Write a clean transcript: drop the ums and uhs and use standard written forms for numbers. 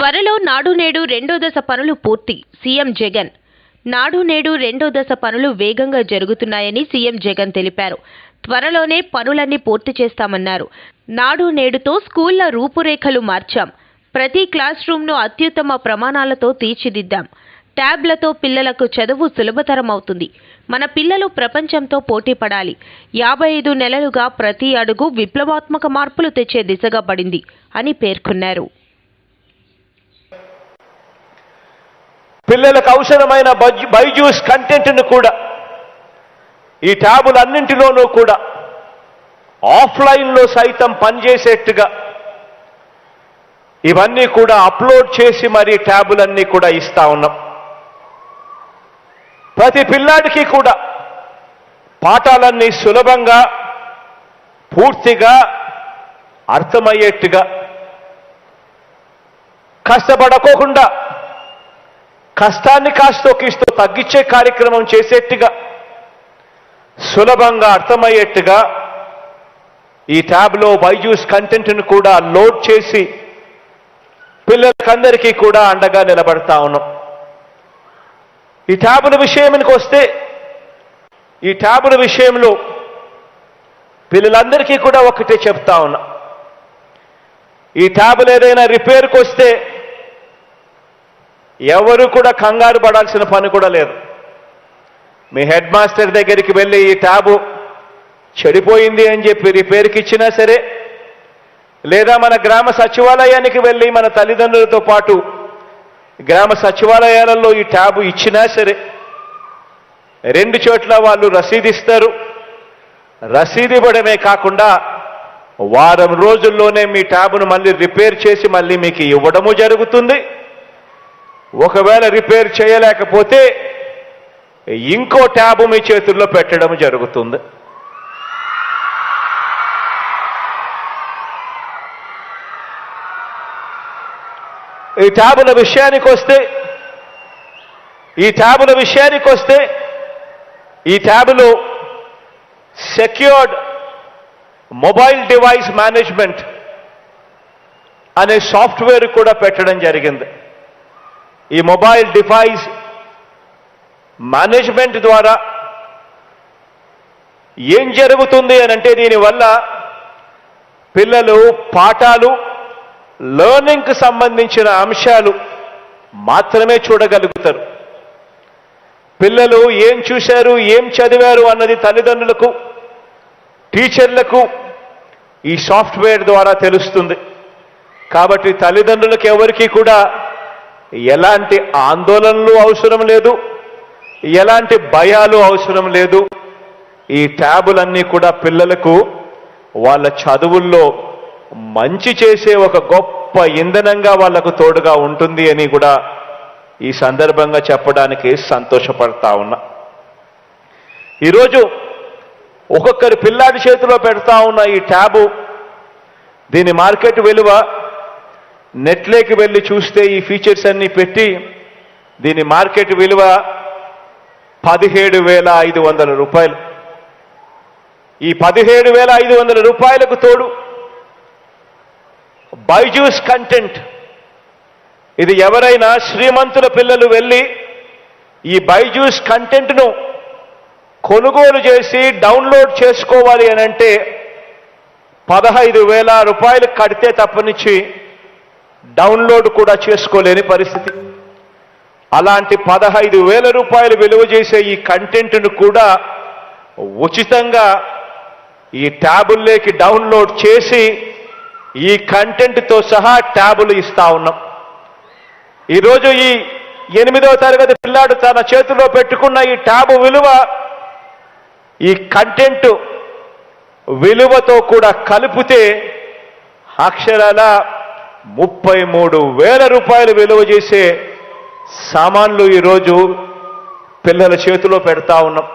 త్వరలో నాడు నేడు రెండో దశ పనులు పూర్తి సీఎం జగన్. నాడు నేడు రెండో దశ పనులు వేగంగా జరుగుతున్నాయని సీఎం జగన్ తెలిపారు. త్వరలోనే పనులన్నీ పూర్తి చేస్తామన్నారు. నాడు నేడుతో స్కూళ్ల రూపురేఖలు మార్చాం. ప్రతి క్లాస్ రూమ్ను అత్యుత్తమ ప్రమాణాలతో తీర్చిదిద్దాం. ట్యాబ్లతో పిల్లలకు చదువు సులభతరం అవుతుంది. మన పిల్లలు ప్రపంచంతో పోటీ పడాలి. 55 నెలలుగా ప్రతి అడుగు విప్లవాత్మక మార్పులు తెచ్చే దిశగా పడింది అని పేర్కొన్నారు. పిల్లలకు అవసరమైన బైజూస్ కంటెంట్ను కూడా ఈ ట్యాబులన్నింటిలోనూ కూడా ఆఫ్లైన్లో సైతం పనిచేసేట్టుగా ఇవన్నీ కూడా అప్లోడ్ చేసి మరి ట్యాబులన్నీ కూడా ఇస్తా ఉన్నాం. ప్రతి పిల్లాడికి కూడా పాఠాలన్నీ సులభంగా పూర్తిగా అర్థమయ్యేట్టుగా కష్టపడకోకుండా కష్టాన్ని కాస్తో కిస్తో తగ్గించే కార్యక్రమం చేసేట్టుగా సులభంగా అర్థమయ్యేట్టుగా ఈ ట్యాబ్లో బైజూస్ కంటెంట్ను కూడా లోడ్ చేసి పిల్లలకందరికీ కూడా అండగా నిలబడతా ఉన్నాం. ఈ ట్యాబుల విషయానికి వస్తే ఈ ట్యాబుల విషయంలో పిల్లలందరికీ కూడా ఒకటే చెప్తా ఉన్నా, ఈ ట్యాబులు ఏదైనా రిపేర్కి వస్తే ఎవరు కూడా కంగారు పడాల్సిన పని కూడా లేదు. మీ హెడ్ మాస్టర్ దగ్గరికి వెళ్ళి ఈ ట్యాబు చెడిపోయింది అని చెప్పి రిపేర్కి ఇచ్చినా సరే, లేదా మన గ్రామ సచివాలయానికి వెళ్ళి మన తల్లిదండ్రులతో పాటు గ్రామ సచివాలయాలలో ఈ ట్యాబు ఇచ్చినా సరే, 2 చోట్ల వాళ్ళు రసీదు ఇస్తారు. రసీదు ఇవ్వడమే కాకుండా వారం రోజుల్లోనే మీ ట్యాబును మళ్ళీ రిపేర్ చేసి మళ్ళీ మీకు ఇవ్వడము జరుగుతుంది. ఒకవేళ రిపేర్ చేయలేకపోతే ఇంకో ట్యాబు మీ చేతుల్లో పెట్టడం జరుగుతుంది. ఈ ట్యాబుల విషయానికి వస్తే ఈ ట్యాబులో సెక్యూర్డ్ మొబైల్ డివైస్ మేనేజ్మెంట్ అనే సాఫ్ట్వేర్ కూడా పెట్టడం జరిగింది. ఈ మొబైల్ డివైస్ మేనేజ్మెంట్ ద్వారా ఏం జరుగుతుంది అని అంటే, దీనివల్ల పిల్లలు పాఠాలు లెర్నింగ్కి సంబంధించిన అంశాలు మాత్రమే చూడగలుగుతారు. పిల్లలు ఏం చూశారు, ఏం చదివారు అన్నది తల్లిదండ్రులకు, టీచర్లకు ఈ సాఫ్ట్వేర్ ద్వారా తెలుస్తుంది. కాబట్టి తల్లిదండ్రులకు ఎవరికీ కూడా ఎలాంటి ఆందోళనలు అవసరం లేదు, ఎలాంటి భయాలు అవసరం లేదు. ఈ ట్యాబులన్నీ కూడా పిల్లలకు వాళ్ళ చదువుల్లో మంచి చేసే ఒక గొప్ప ఇంధనంగా వాళ్లకు తోడుగా ఉంటుంది అని కూడా ఈ సందర్భంగా చెప్పడానికి సంతోషపడతా ఉన్నా. ఈరోజు ఒక్కొక్కరి పిల్లాడి చేతిలో పెడతా ఉన్న ఈ ట్యాబు, దీని మార్కెట్ విలువ నెట్లోకి వెళ్ళి చూస్తే ఈ ఫీచర్స్ అన్ని పెట్టి దీని మార్కెట్ విలువ 17,500 రూపాయలు. ఈ 17,500 రూపాయలకు తోడు బైజూస్ కంటెంట్, ఇది ఎవరైనా శ్రీమంతుల పిల్లలు వెళ్ళి ఈ బైజూస్ కంటెంట్ను కొనుగోలు చేసి డౌన్లోడ్ చేసుకోవాలి అని అంటే 15,000 రూపాయలు కడితే తప్పనిచ్చి డౌన్లోడ్ కూడా చేసుకోలేని పరిస్థితి. అలాంటి 15,000 రూపాయలు విలువ చేసే ఈ కంటెంట్ను కూడా ఉచితంగా ఈ ట్యాబుల్లోకి డౌన్లోడ్ చేసి ఈ కంటెంట్తో సహా ట్యాబులు ఇస్తా ఉన్నాం. ఈరోజు ఈ 8వ తరగతి పిల్లాడు తన చేతిలో పెట్టుకున్న ఈ ట్యాబు విలువ ఈ కంటెంట్ విలువతో కూడా కలిపితే అక్షరాల 33,000 రూపాయలు విలువ చేసే సామాన్లు ఈరోజు పిల్లల చేతిలో పెడతా ఉన్నాం.